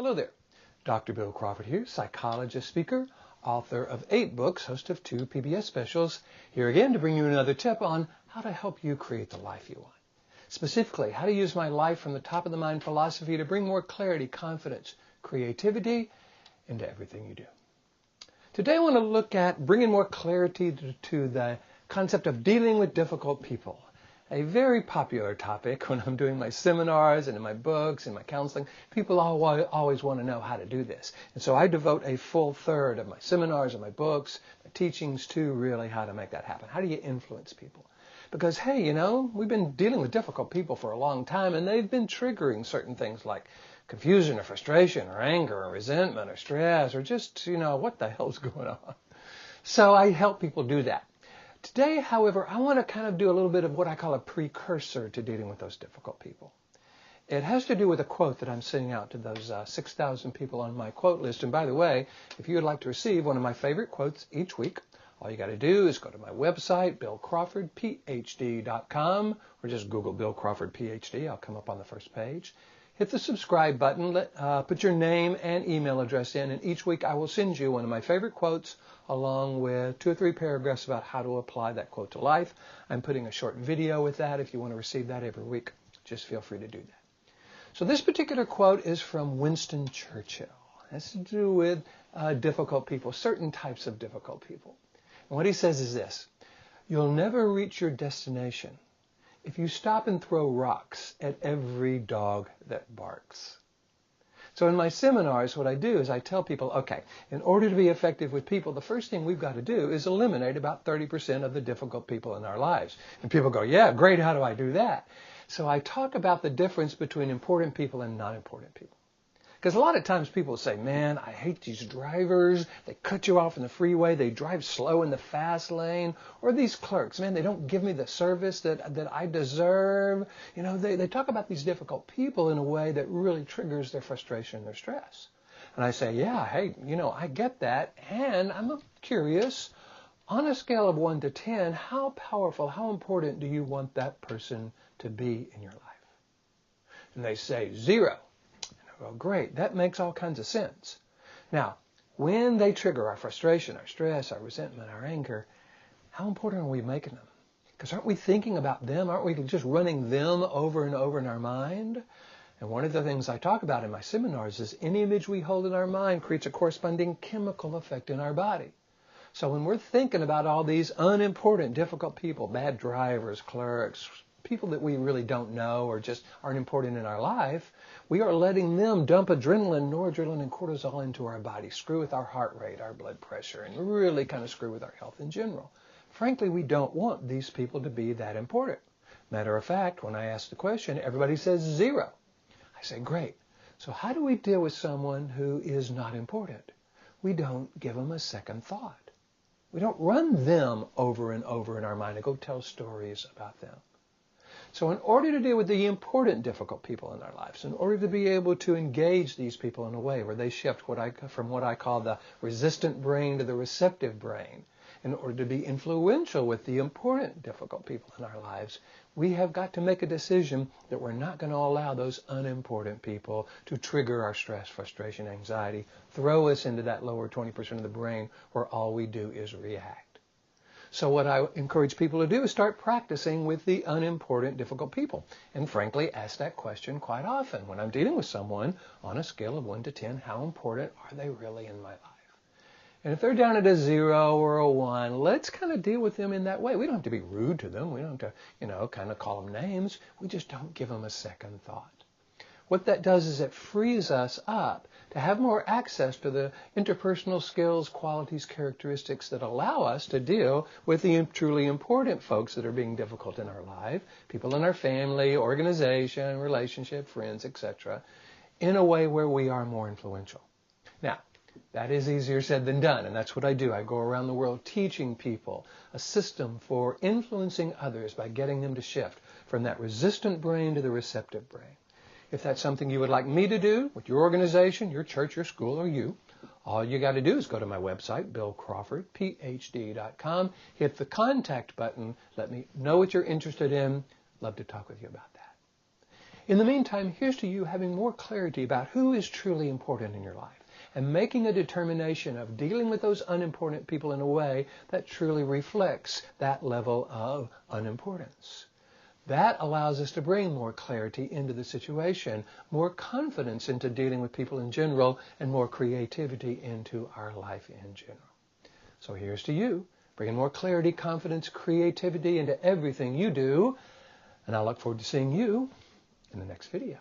Hello there. Dr. Bill Crawford here, psychologist, speaker, author of 8 books, host of 2 PBS specials, here again to bring you another tip on how to help you create the life you want. Specifically, how to use my life from the top of the mind philosophy to bring more clarity, confidence, creativity into everything you do. Today I want to look at bringing more clarity to the concept of dealing with difficult people. A very popular topic when I'm doing my seminars and in my books and my counseling. People always want to know how to do this. And so I devote a full third of my seminars and my books, my teachings to really how to make that happen. How do you influence people? Because, hey, you know, we've been dealing with difficult people for a long time and they've been triggering certain things like confusion or frustration or anger or resentment or stress or just, you know, what the hell's going on? So I help people do that. Today, however, I want to kind of do a little bit of what I call a precursor to dealing with those difficult people. It has to do with a quote that I'm sending out to those 6,000 people on my quote list. And by the way, if you would like to receive one of my favorite quotes each week, all you got to do is go to my website, billcrawfordphd.com, or just Google Bill Crawford Ph.D. I'll come up on the first page. Hit the subscribe button, put your name and email address in, and each week I will send you one of my favorite quotes along with 2 or 3 paragraphs about how to apply that quote to life. I'm putting a short video with that. If you want to receive that every week, just feel free to do that. So this particular quote is from Winston Churchill. It has to do with difficult people, certain types of difficult people. And what he says is this: you'll never reach your destination if you stop and throw rocks at every dog that barks. So in my seminars, what I do is I tell people, okay, in order to be effective with people, the first thing we've got to do is eliminate about 30% of the difficult people in our lives. And people go, yeah, great, how do I do that? So I talk about the difference between important people and not important people. Because a lot of times people say, man, I hate these drivers. They cut you off in the freeway. They drive slow in the fast lane. Or these clerks, man, they don't give me the service that I deserve. You know, they talk about these difficult people in a way that really triggers their frustration and their stress. And I say, yeah, hey, you know, I get that. And I'm curious, on a scale of 1 to 10, how powerful, how important do you want that person to be in your life? And they say 0. Well, great. That makes all kinds of sense. Now, when they trigger our frustration, our stress, our resentment, our anger, how important are we making them? Because aren't we thinking about them? Aren't we just running them over and over in our mind? And one of the things I talk about in my seminars is any image we hold in our mind creates a corresponding chemical effect in our body. So when we're thinking about all these unimportant, difficult people, bad drivers, clerks, people that we really don't know or just aren't important in our life, we are letting them dump adrenaline, noradrenaline, and cortisol into our body, screw with our heart rate, our blood pressure, and really kind of screw with our health in general. Frankly, we don't want these people to be that important. Matter of fact, when I ask the question, everybody says 0. I say, great. So how do we deal with someone who is not important? We don't give them a second thought. We don't run them over and over in our mind and go tell stories about them. So in order to deal with the important, difficult people in our lives, in order to be able to engage these people in a way where they shift from what I call the resistant brain to the receptive brain, in order to be influential with the important, difficult people in our lives, we have got to make a decision that we're not going to allow those unimportant people to trigger our stress, frustration, anxiety, throw us into that lower 20% of the brain where all we do is react. So what I encourage people to do is start practicing with the unimportant, difficult people. And frankly, ask that question quite often. When I'm dealing with someone, on a scale of 1 to 10, how important are they really in my life? And if they're down at a 0 or a 1, let's kind of deal with them in that way. We don't have to be rude to them. We don't have to, you know, kind of call them names. We just don't give them a second thought. What that does is it frees us up to have more access to the interpersonal skills, qualities, characteristics that allow us to deal with the truly important folks that are being difficult in our life, people in our family, organization, relationship, friends, etc., in a way where we are more influential. Now, that is easier said than done, and that's what I do. I go around the world teaching people a system for influencing others by getting them to shift from that resistant brain to the receptive brain. If that's something you would like me to do with your organization, your church, your school, or you, all you got to do is go to my website, billcrawfordphd.com, hit the contact button, let me know what you're interested in. Love to talk with you about that. In the meantime, here's to you having more clarity about who is truly important in your life and making a determination of dealing with those unimportant people in a way that truly reflects that level of unimportance. That allows us to bring more clarity into the situation, more confidence into dealing with people in general, and more creativity into our life in general. So here's to you, bringing more clarity, confidence, creativity into everything you do. And I look forward to seeing you in the next video.